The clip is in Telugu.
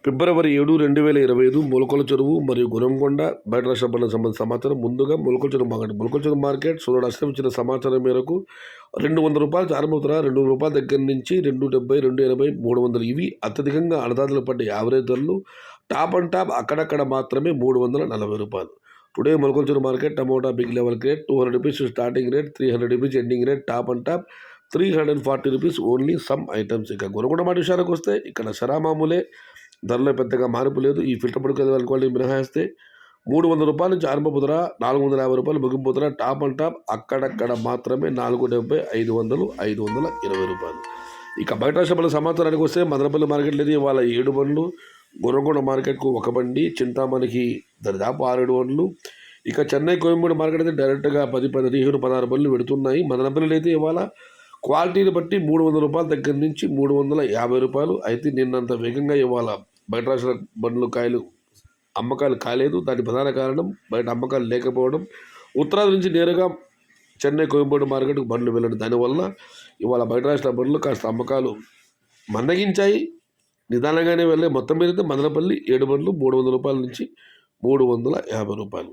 ఫిబ్రవరి 7, 2025 మొలకల చెరువు మరియు గురంకొండ బయట రాష్ట్ర బండ్లకు సంబంధించిన సమాచారం. ముందుగా మొలకల చెరువు మార్కెట్. మొలకల చెరువు మార్కెట్ సోదరుడు అస్లం ఇచ్చిన సమాచారం మేరకు ₹200 ప్రారంభమవుతున్న ₹200 దగ్గర నుంచి 270, 280, 300 ఇవి అత్యధికంగా అన్నదాతలు పడ్డ యావరేజ్ ధరలు. టాప్ అండ్ టాప్ అక్కడక్కడ మాత్రమే ₹340. Today Molakala Cheruvu market tomato big level grade ₹200 starting rate, ₹300 ending rate. Top and top ₹340 only some items. ఇక గురంకొండ మాట విషయానికి వస్తే ఇక్కడ శరామామూలే, ధరలో పెద్దగా మార్పు లేదు. ఈ ఫిల్టర్ పడుకు క్వాలిటీ మినహాయిస్తే ₹300 నుంచి ఆరంభపు ధర, ₹450 ముగింపు ధర. టాప్ అండ్ టాప్ అక్కడక్కడ మాత్రమే ₹470, ₹500, ₹520. ఇక బయట రాష్ట్రాల సమాచారానికి వస్తే మదనపల్లి మార్కెట్లో ఇవాళ 7 బండ్లు, గురంకొండ మార్కెట్కు 1 బండి, చింతామణికి దాదాపు 6-7 బండ్లు. ఇక చెన్నై కోయంబేడు మార్కెట్ అయితే డైరెక్ట్గా 10, 15, 16 బండ్లు పెడుతున్నాయి. మదనపల్లిలో అయితే ఇవాళ క్వాలిటీని బట్టి ₹300 దగ్గర నుంచి ₹350. అయితే నిన్నంత వేగంగా ఇవాళ బయట రాష్ట్ర బండ్లు అమ్మకాలు కాలేదు. దానికి ప్రధాన కారణం బయట అమ్మకాలు లేకపోవడం. ఉత్తరాది నుంచి నేరుగా చెన్నై కోయంబేడు మార్కెట్కు బండ్లు వెళ్ళడం. దానివల్ల ఇవాళ బయట రాష్ట్ర బండ్లు కాస్త అమ్మకాలు మందగించాయి. నిదానంగానే వెళ్ళే మొత్తం మీద అయితే మదనపల్లి 7 బండ్లు ₹300 నుంచి ₹350.